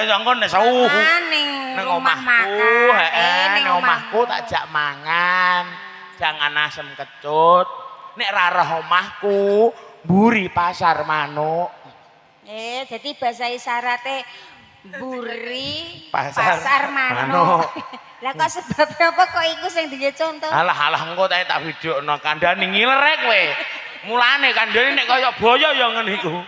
Sangko nek sauh. Ning omahku, ning omahku tak jak mangan. Jangan asem kecut. Nek rarah omahku, mburi pasar manuk. Jadi bahasa isyaratnya mburi pasar manuk. Lah kok sebabnya apa kok iku sing dije contoh? Alah engko tak videokno kandhane ngilerek kowe. Mulane kandhane nek kaya boyo ya ngene iku.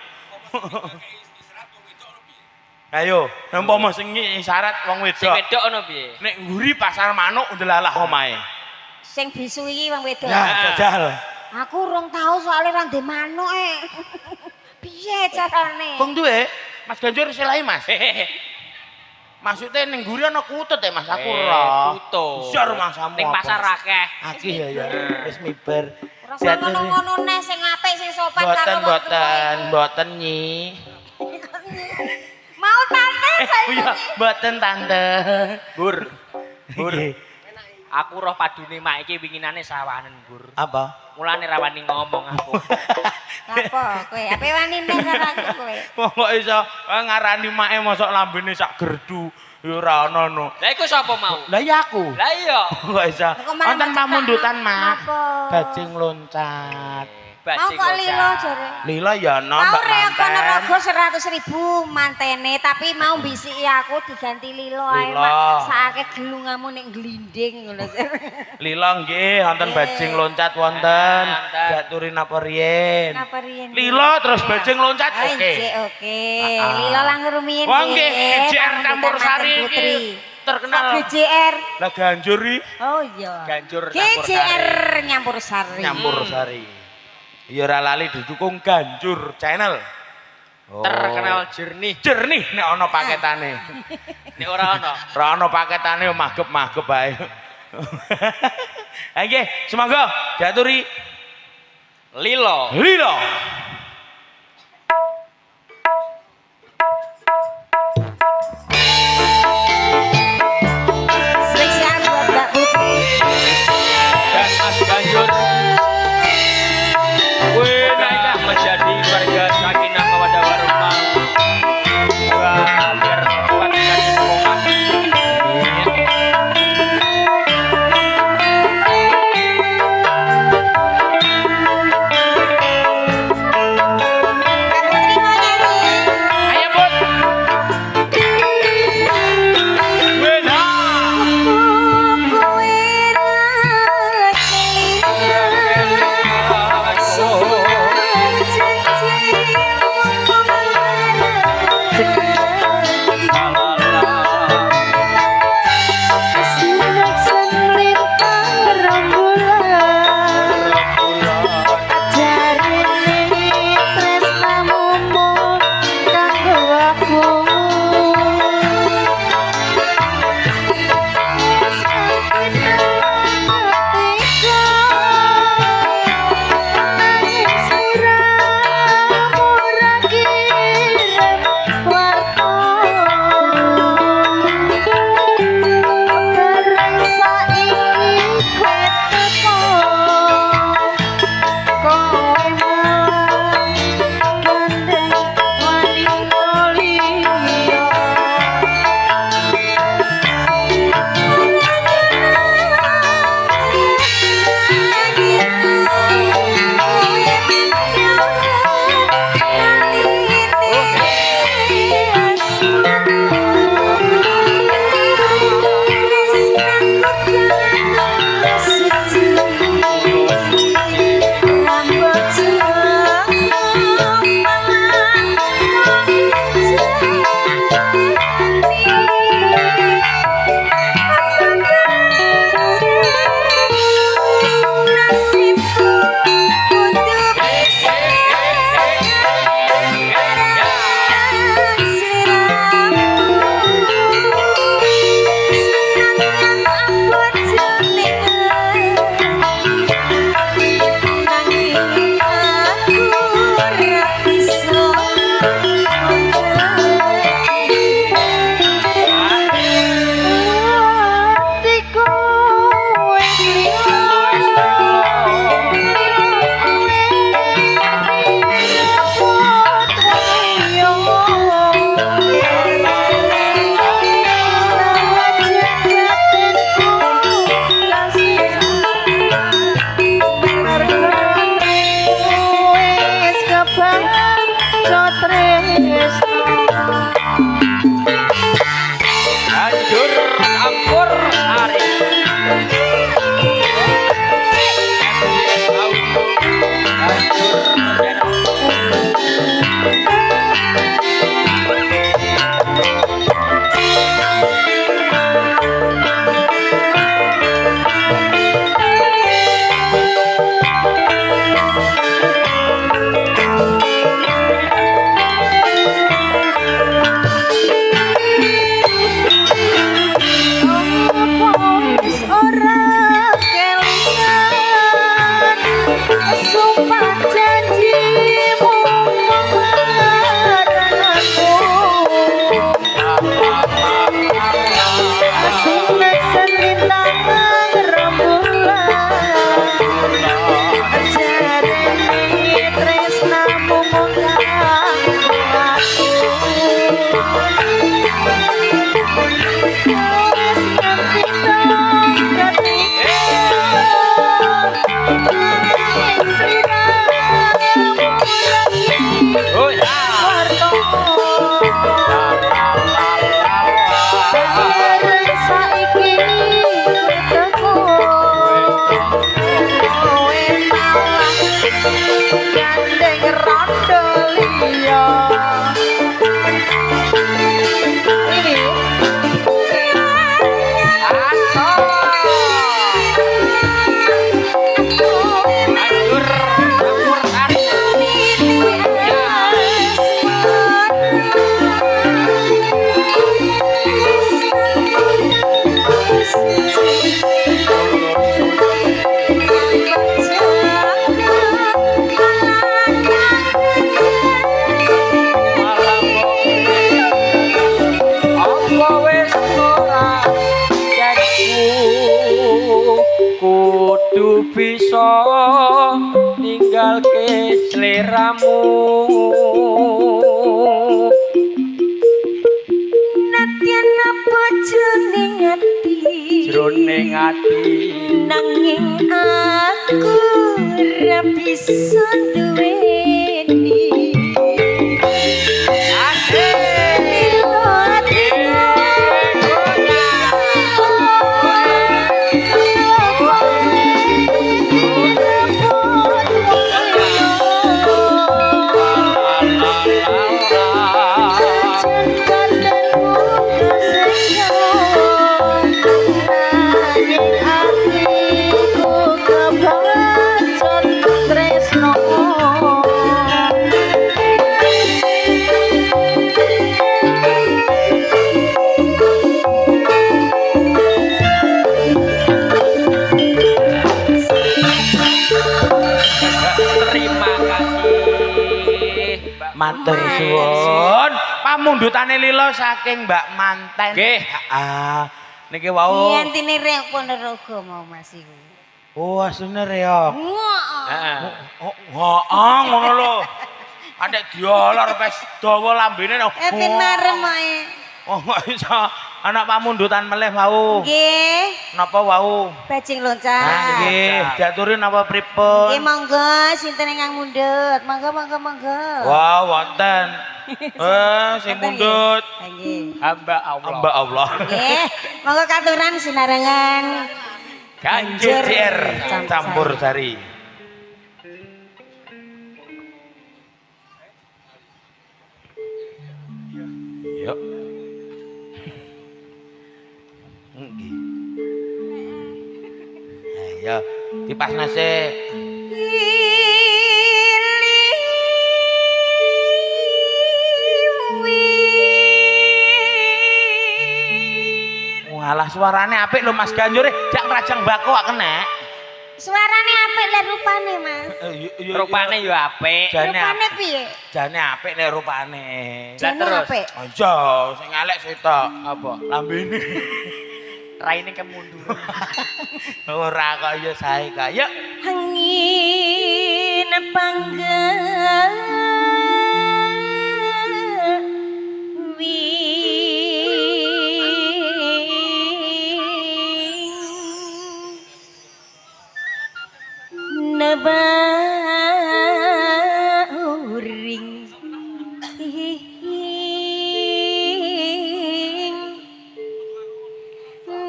Ayo, umpama sing isyarat wong wedok. Sing wedok ono piye? Nek nguri pasar manuk ndelalah omahe. Sing bisu iki wong wedok. Ya, jajal. Aku urung tahu soalnya ra ndek manuk Piye carane? Wong duwe, Mas Ganjur selahi Mas. Maksudnya ning nguri ana kutut Mas, aku ora. Kutut. Besar Mas samu. Ning pasar akeh. Akeh ya. Wis miber. Ora ngono-ngono neh sing apik sing sopan karo wong tuwa. Mboten nyi. Mau tante saya. Iya, mboten tante. Bur. Aku roh padune mak iki winginane sawanen, Bur. Apa? Mulane ra wani ngomong aku. Apa kowe? Ape wani nek karo aku kowe? Kok iso ngarani make mosok lambene sak gerdu. Ya ora ono no. Lah iku sapa mau? Lah ya aku. Lah iya. Kok iso? Wonten pamundutan, Mak. Apa? Bajing loncat. Mau kok lilo jare? Lila ya no Mau Mbak rek manten. Ponorogo 100.000 mantene tapi mau bisiki aku diganti lilo ae Lilo. Mak. Sakake gelungamu nek glinding ngono. Lila nggih wonten bajing loncat wonten. Diaturi napa riyen. Napa riyen? Lila terus bajing loncat Oh, oke. Oke. Lilo langur rumiyin. Wah nggih GJR campur sari iki terkenal. GJR. Lah Ganjur iki. Oh iya. Ganjur GJR nyampur sari. Nyampur sari. Ya ora lali didukung Ganjur channel. Oh. Terkenal jernih. Jernih nek ana paketane. Nek ora ono. Ora ana paketane yo magep-magep ae. Ha nggih, semoga diaturi Lilo. Lilo. Spesial buat Mbak Putri. Dan Mas Ganjur. Semoga menjadi warga sakinah mawaddah warahmah. Semoga biar kuat dan semoga. Amin. Andalia kudu bisa ninggalke sliramu Natyan apa jroning ati nanging aku ora bisa duweni Matur suwun. Pamundhutane lila saking Mbak Manten. Nggih. Heeh. Niki wau. Ngentine rek Ponorogo mau Mas iku. Oh, asline ya. heeh Heeh, ngono lho. Adek diolor wis dawa lambene. Pin marem ae. Oh, kok iso anak pamundhutan melih wau. Nggih. Napa wau? Bajing loncat. Nggih, diaturi napa pripun? Nggih monggo sinten ingkang mundhut. Monggo. Wah, wonten. Sing mundhut. Nggih. hamba Allah Hamba Allah. Nggih, monggo katuran sinarengan ganjur JR campur sari. Yuk. Nggih. Ayo, dipasna sik. Walah suarane apik lho Mas Ganjur, jak ngrajang bako kok kena. Suarane apik lek rupane, Mas. rupane yo apik Rupane piye? Jane apik nek rupane. Lah Jane terus? apik. Aja, sing elek sitok. apa Lambene. raine kemundur Ora kok ya sae kaya. Angin pangga nebauring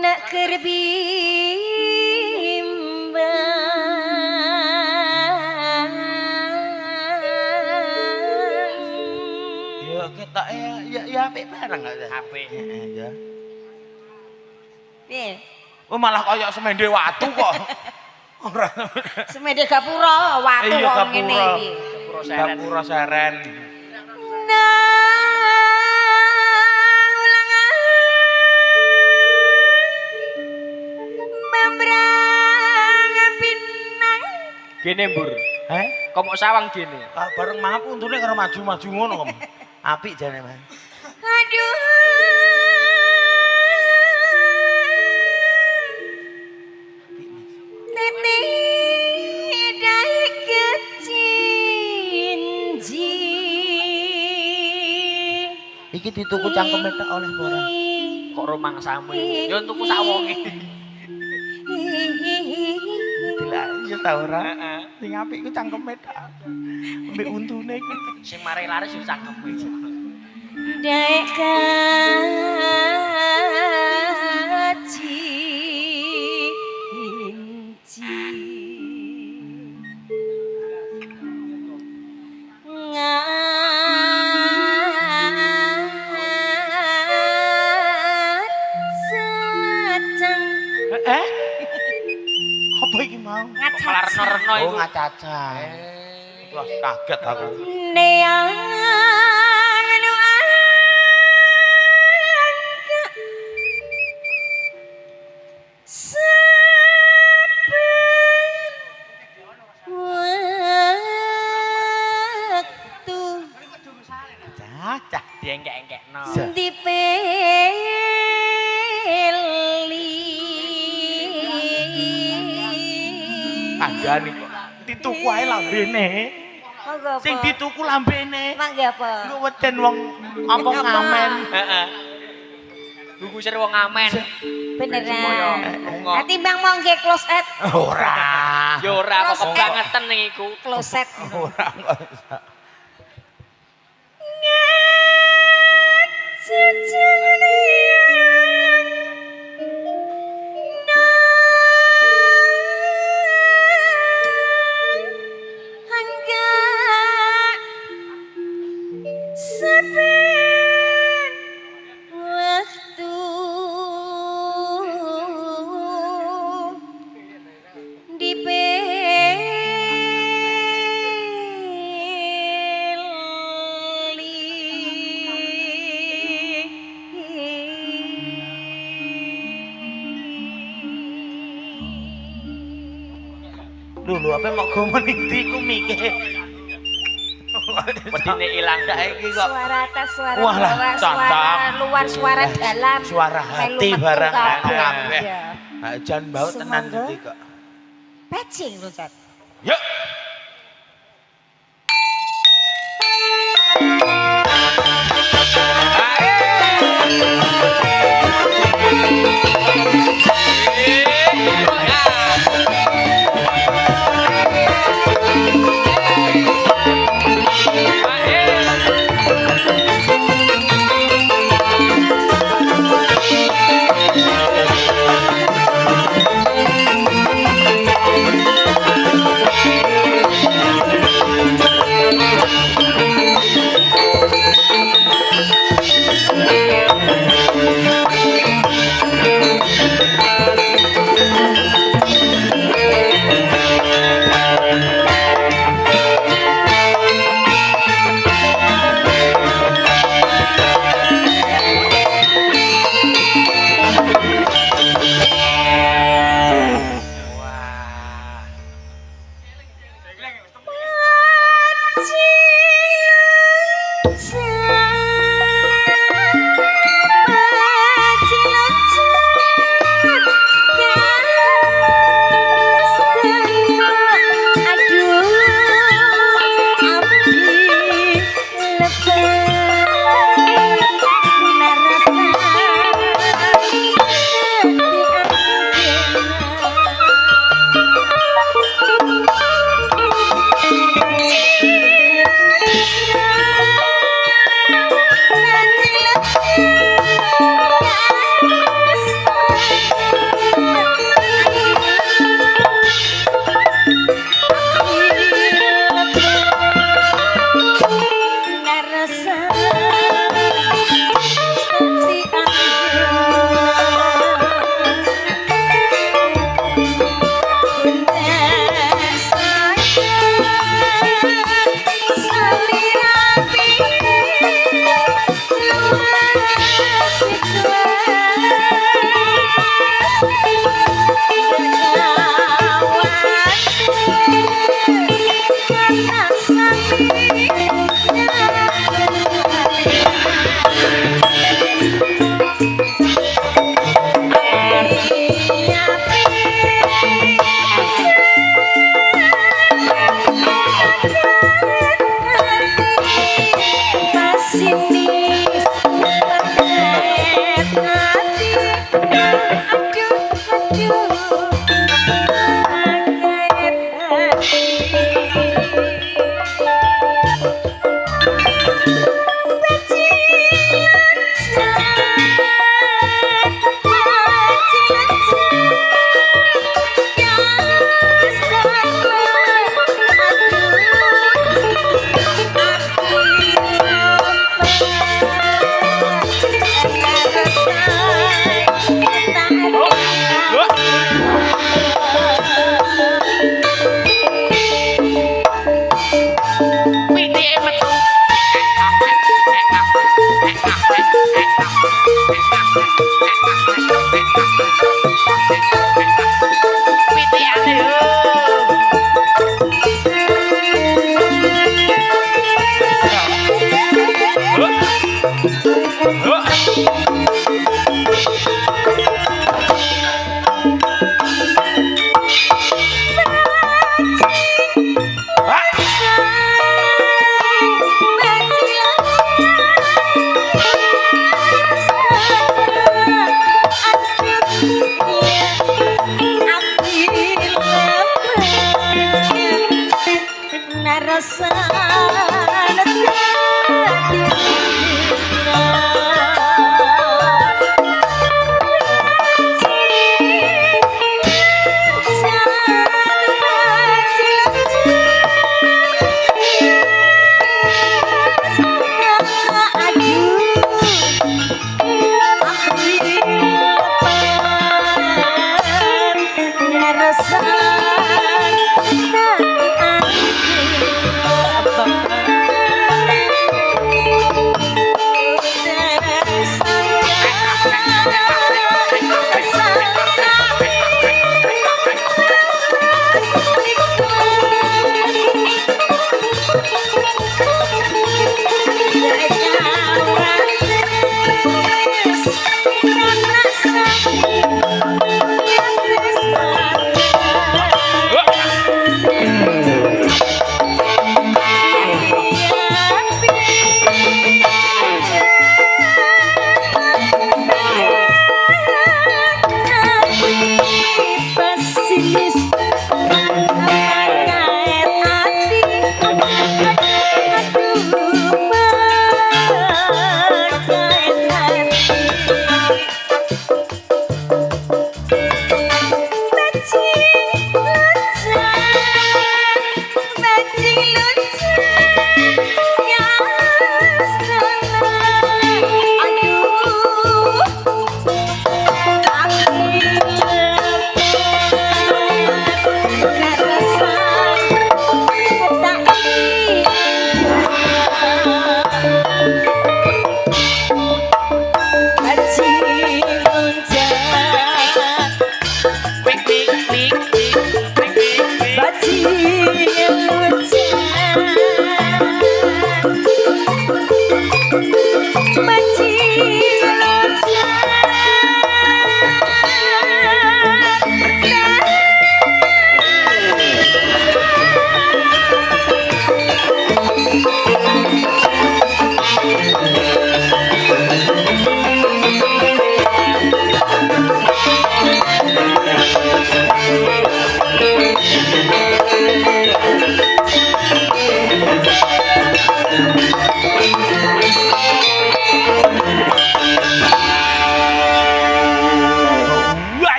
nak kerbimbang Ya ketok ya apik bareng kok. apik Ya. piye Oh malah kaya semende watu kok. Ora. semede gapura watu Iya, kok gapura. ngene iki Gapura seret. Gapura seren. Gene mbur kok mok sawang gene Bareng mangap untune karo maju-maju ngono kok. Apik jane, Mas. Aduh. Tete dai kecinji. Iki dituku cangkeme tok oleh ora? kok rumangsamu yo tuku sawonge Dilak ya ta ora? Sing apik ku cangkeme tok. Mbek untune iki. sing mari laris yo cangkeme Dai kacinci. melar-nerno Oh iku. ngacaca. Wah kaget aku. Neang Caca. Diengkek-engkekno. Kandhani kok dituku ae lambene. Sing dituku lambene. Mangke apa? Engko weden wong apa ngamen. Heeh. Buku ser wong ngamen. Beneran. Bunga. Nah, timbang mau nggih closet. Ora. Ya ora kok Closet. kebangeten ning iku. Closet. Ora kok iso. Lho apa mau ngomong iki ku mikir. Wedine ilang. Saiki kok Suara atas, suara Walah, bawah, cocok. suara luar, suara dalam. suara Melu hati metu barang kabeh. kabeh. Iya. Jan bau tenan Semangga. iki kok. Patching lho, Zat. Yuk. Ae. Pitiane yo.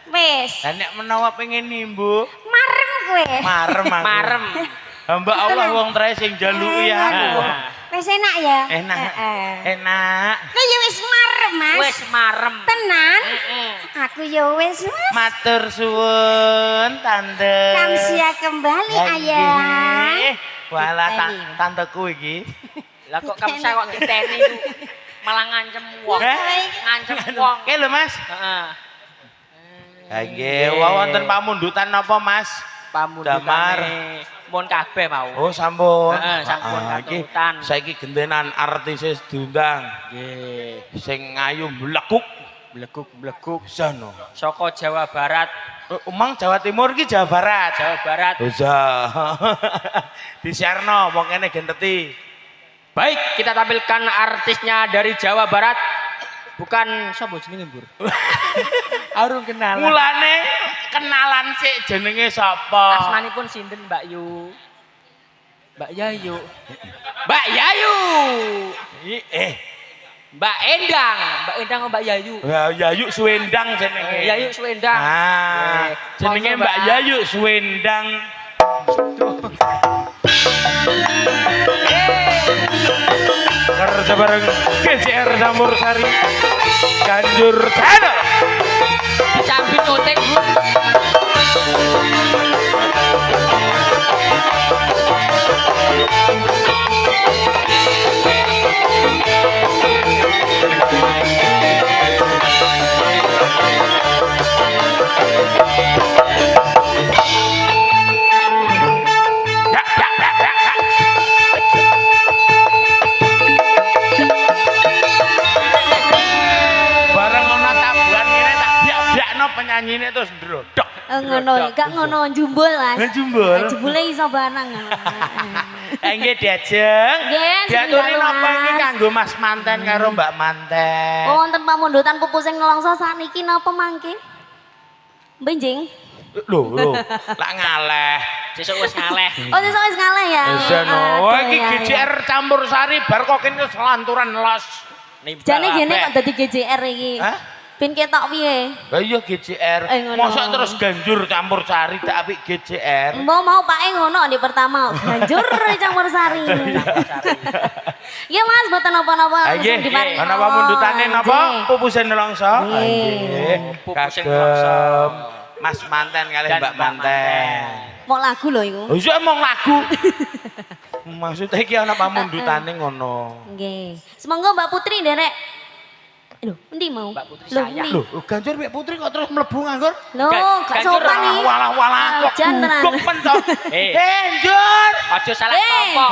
Wis. Lah nek menawa pengen nimbu, Marem kowe. marem aku. Marem. Hamba Allah wong trae sing jaluki aku. Wis enak ya? Enak. Heeh. Enak. Lah ya wis marem, Mas. Wis marem. Tenan? Aku ya wis, Mas. Matur suwun, Tante. Kamsia kembali, Ayah. Wala Diteni. tanteku iki. Lah kok kamsa kok ngiteni iku malah ngancem wong. Ngancem wong. Oke lho, Mas. Heeh. Ha nggih, wonten pamundutan napa, Mas? Pamundutane mun kabeh mau. Oh, sampun. Heeh, sampun Iki pamundutan. saiki gentenan artis diundang. Nggih. Sing ayu mlekuk Bleguk-bleguk sono. saka Jawa Barat, Umang Jawa Timur iki Jawa Barat. Jawa Barat. Bisa. Disiarno wong kene genteti. Baik, kita tampilkan artisnya dari Jawa Barat. Bukan sapa jenenge, Bur? Arung kenalan. Mulane kenalan sik jenenge sapa? Asmanipun sinten, Mbak Yu? Mbak Yayu. Mbak Yayu. Mbak Endang, Mbak Endang atau Mbak Yayu? Ya Yayu Suwendang jenenge. Yayu Suwendang. Ah, jenenge Mbak Yayu Suwendang. Kerja bareng KCR Campur Sari Ganjur Channel. Dicambit notek, Bu. nyanyine terus ndrodok. Ngono, gak ngono jumbul, Mas. Jumbul. Jebule iso barang. Nggih Diajeng. Nggih, diaturi sendal, napa Mas. iki kanggo Mas Manten karo Mbak Manten. Oh, wonten pamundutan pupu sing nelongso saniki napa mangke? Benjing. Lho, lak ngaleh. Sesuk wis ngaleh. Oh, sesuk wis ngalah ya. Wis ono. Wah, iki Aduh, ya, GJR campur sari bar kok kene selanturan los. Jane gene kok dadi GJR iki. Hah? Ben ketok piye? Lah iya GJR. Ngono. Mosok terus ganjur campur sari tak apik GJR. Mau pake ngono di pertama. Ganjur campur sari. Ya Mas, boten napa-napa Nggih, diparingi. ana pamundutane napa? Pupuse nelongso. Nggih. Pupuse Kagem nelongso. Mas Manten kali Dan Mbak Mbak Manten. Mau lagu lho iku. Oh iya emang lagu. Maksudnya iki ana pamundutane ngono. Nggih. Semonggo Mbak Putri nderek. Lho, endi mau? Mbak Putri Lho, sayang. endi? Lho, ganjur Mbak Putri kok terus mlebu nganggur? Lho, gak Ganjur sopan iki. Walah kok Jantenan. gugup men to. Njur. Aja salah Eh. kelompok.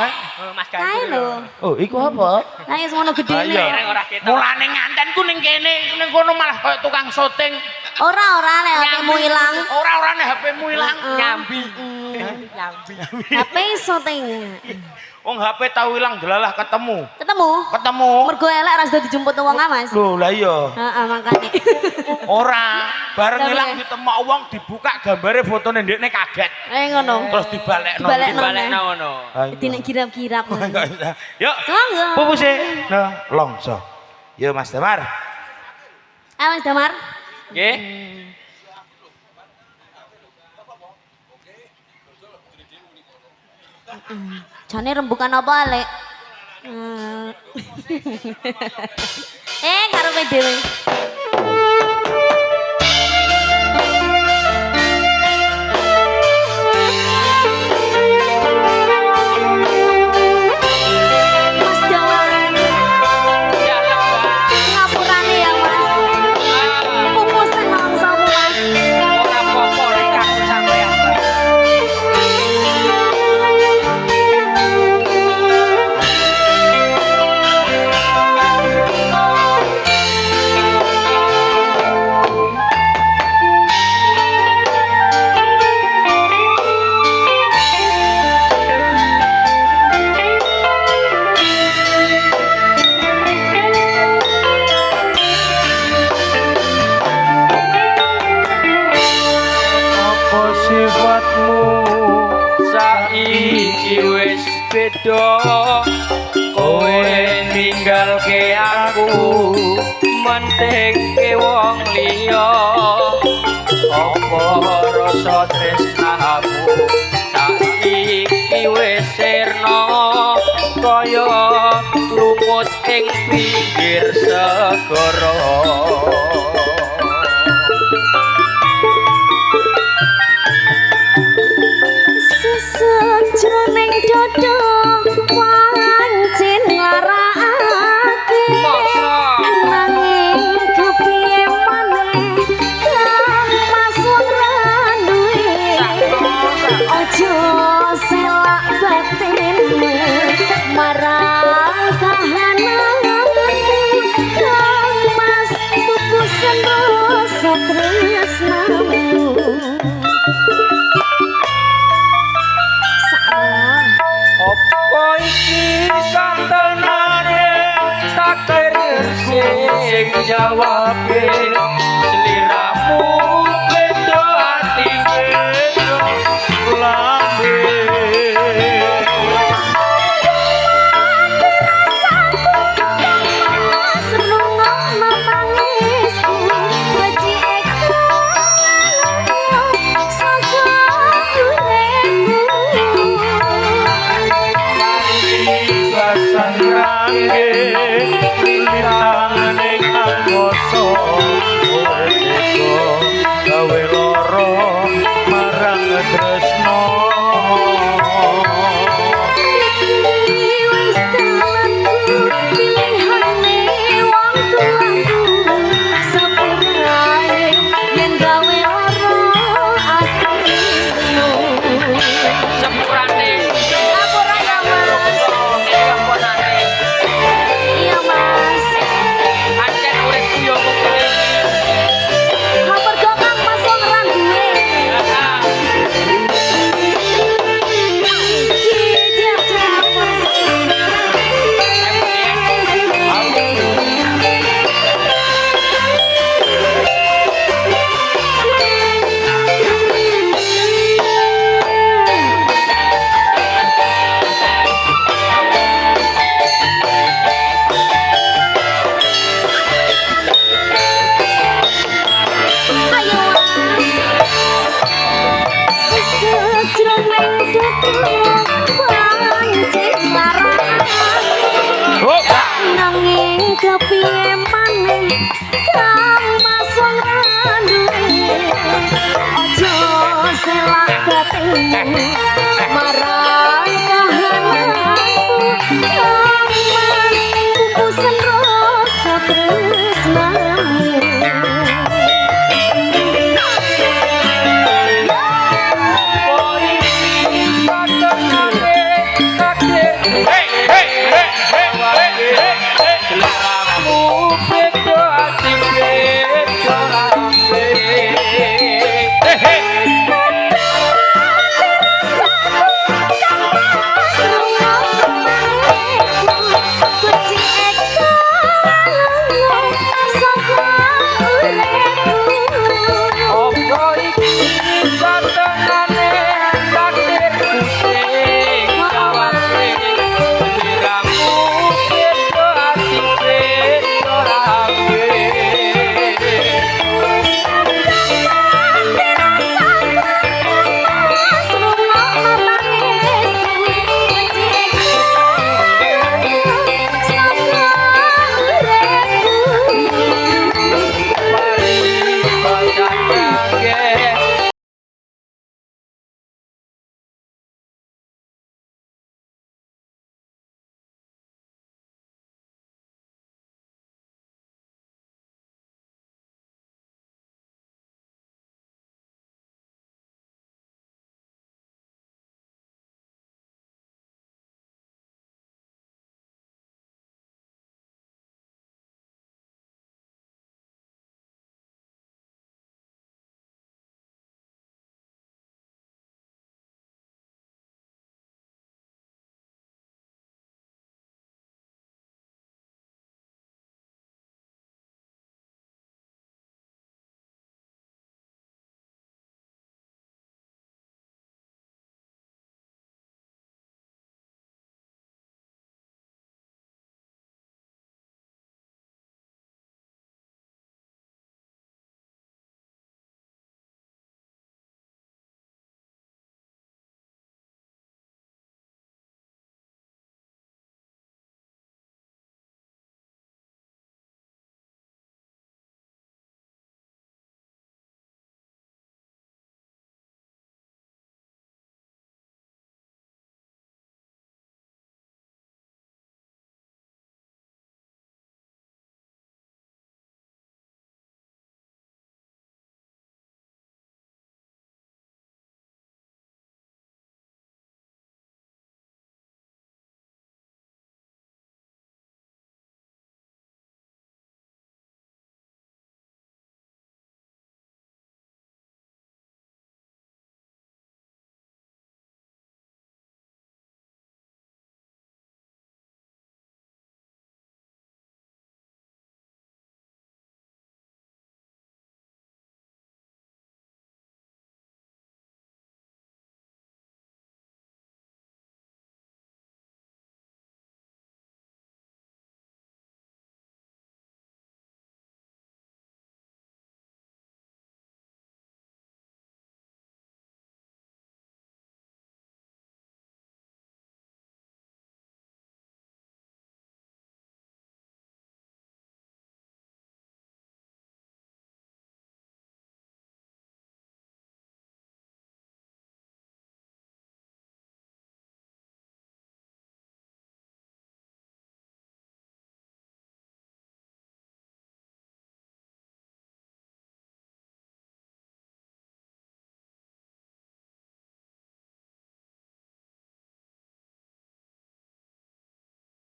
Mas Kae Ganjur. lho. Oh, iku apa? Lah ya semono gedene. Ireng ora ketok. Mulane ngantenku ning kene, ning kono malah koyo tukang syuting. Ora nek HP-mu ilang. Ora nek HP-mu ilang. Nyambi. Nyambi. HP syuting. Wong HP tau ilang delalah ketemu. Ketemu? Mergo elek ra sudah dijemput wong ah, Mas. Lho, lah iya. Heeh, makane. Ora, bareng Tapi- ilang ditemok wong dibuka gambare fotone ndekne kaget. Ngono. Terus dibalekno. Dibalekno. Balekno ngono. Dadi nek kirap-kirap. Yuk. Monggo. Pupuse. Nah, longso. Yo Mas Damar. Ah, Mas Damar. Nggih. Jane rembukan apa, Lek? Karepe dhewe. Mas Damar, Ya Mbak. ngapurane ya, Mas. Pupusen nongso, Mas. Ora apa-apa nek aku sampeyan, Mbak. Apa sifatmu? Saiki wis beda. Kowe ninggalke aku, mentingke wong liya. Apa rasa tresnamu saiki wis sirna kaya lumut ing pinggir segara. Sejroning dodo pancen nglarakake nanging kepiye maneh kamasun randuwe aja selak batinmu marang kahananganmu kang mas pupusen rasa tresnamu. Apa iki santenane takdir sing jawabe sliramu beda atine Lambe. Basan rangge lintang ning angkasa kowe teko gawe lara marang tresno. sepurane Ngapurane, Mas. kampunane Iya, Mas. tresna